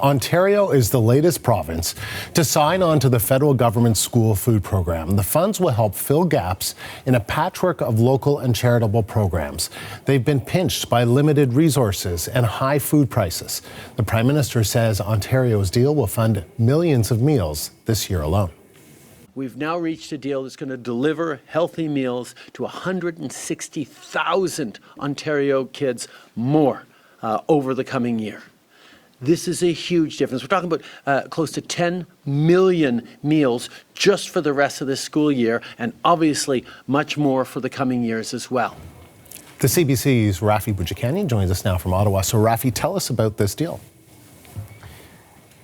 Ontario is the latest province to sign on to the federal government's school food program. The funds will help fill gaps in a patchwork of local and charitable programs. They've been pinched by limited resources and high food prices. The Prime Minister says Ontario's deal will fund millions of meals this year alone. We've now reached a deal that's going to deliver healthy meals to 160,000 Ontario kids more over the coming year. This is a huge difference. We're talking about close to 10 million meals just for the rest of this school year, and obviously much more for the coming years as well. The CBC's Rafi Boudjikanian joins us now from Ottawa. So Rafi, tell us about this deal.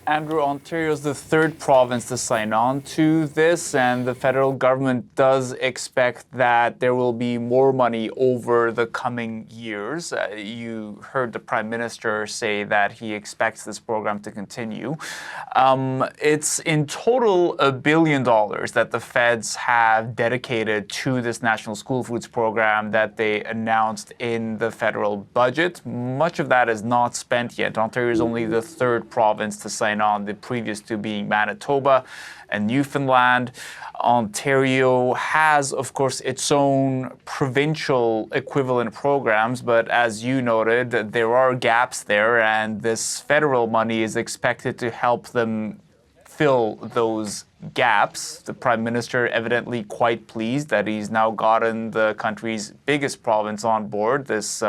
Andrew, Ontario is the third province to sign on to this, and the federal government does expect that there will be more money over the coming years. You heard the Prime Minister say that he expects this program to continue. It's in total $1 billion that the feds have dedicated to this National School Foods program that they announced in the federal budget. Much of that is not spent yet. Ontario is only the third province to sign on, the previous two being Manitoba and Newfoundland. Ontario has, of course, its own provincial equivalent programs, but as you noted, there are gaps there, and this federal money is expected to help them fill those gaps. The Prime Minister evidently quite pleased that he's now gotten the country's biggest province on board this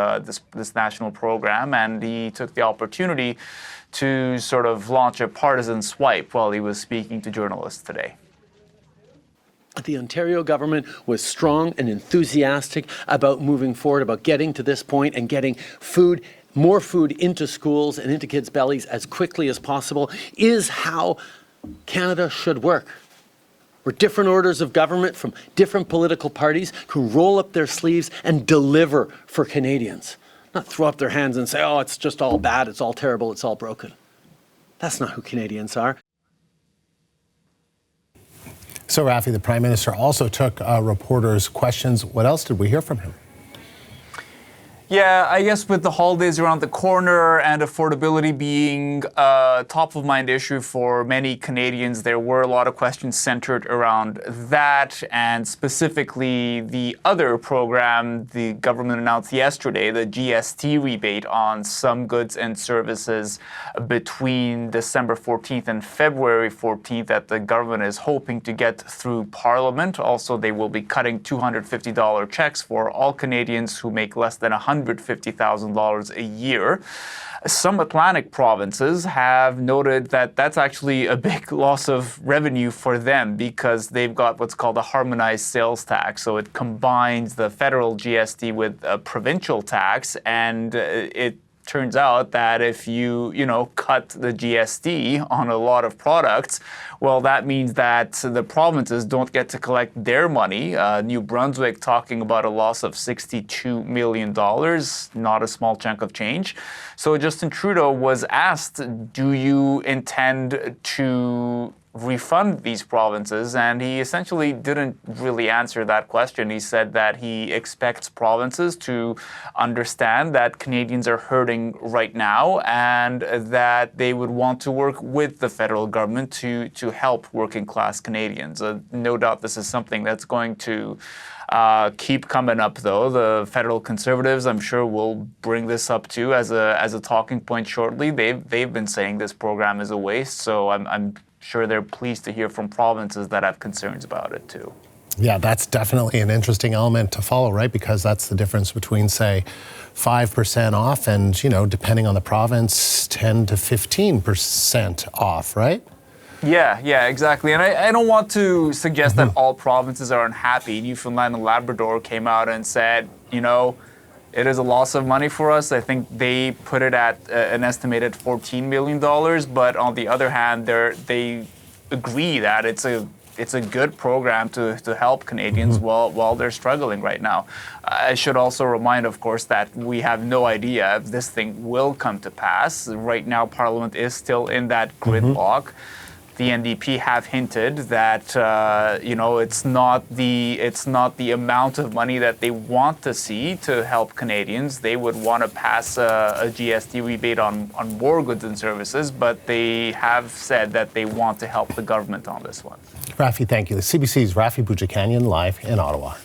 national program, and he took the opportunity to sort of launch a partisan swipe while he was speaking to journalists today. The Ontario government was strong and enthusiastic about moving forward, about getting to this point and getting more food into schools and into kids' bellies as quickly as possible is how Canada should work. Where different orders of government from different political parties can roll up their sleeves and deliver for Canadians. Not throw up their hands and say, oh, it's just all bad, it's all terrible, it's all broken. That's not who Canadians are. So, Rafi, the Prime Minister also took reporters' questions. What else did we hear from him? Yeah, I guess with the holidays around the corner and affordability being a top-of-mind issue for many Canadians, there were a lot of questions centered around that, and specifically the other program the government announced yesterday, the GST rebate on some goods and services between December 14th and February 14th that the government is hoping to get through Parliament. Also, they will be cutting $250 checks for all Canadians who make less than $150,000 a year. Some Atlantic provinces have noted that that's actually a big loss of revenue for them because they've got what's called a harmonized sales tax. So it combines the federal GST with a provincial tax, and it turns out that if you cut the GST on a lot of products, well, that means that the provinces don't get to collect their money. New Brunswick talking about a loss of $62 million, not a small chunk of change. So Justin Trudeau was asked, do you intend to refund these provinces? And he essentially didn't really answer that question. He said that he expects provinces to understand that Canadians are hurting right now and that they would want to work with the federal government to help working class Canadians. No doubt this is something that's going to keep coming up, though. The federal Conservatives, I'm sure, will bring this up too as a talking point shortly. They've been saying this program is a waste, so I'm sure they're pleased to hear from provinces that have concerns about it too. Yeah, that's definitely an interesting element to follow, right? Because that's the difference between, say, 5% off and, depending on the province, 10 to 15% off, right? Yeah, exactly. And I don't want to suggest that all provinces are unhappy. Newfoundland and Labrador came out and said, it is a loss of money for us. I think they put it at an estimated $14 million. But on the other hand, they agree that it's a good program to help Canadians while they're struggling right now. I should also remind, of course, that we have no idea if this thing will come to pass. Right now, Parliament is still in that gridlock. the NDP have hinted that it's not the amount of money that they want to see to help Canadians. They would want to pass a GST rebate on more goods and services, but they have said that they want to help the government on this one. Rafi, thank you. The CBC's Rafi Boudjikanian live in Ottawa.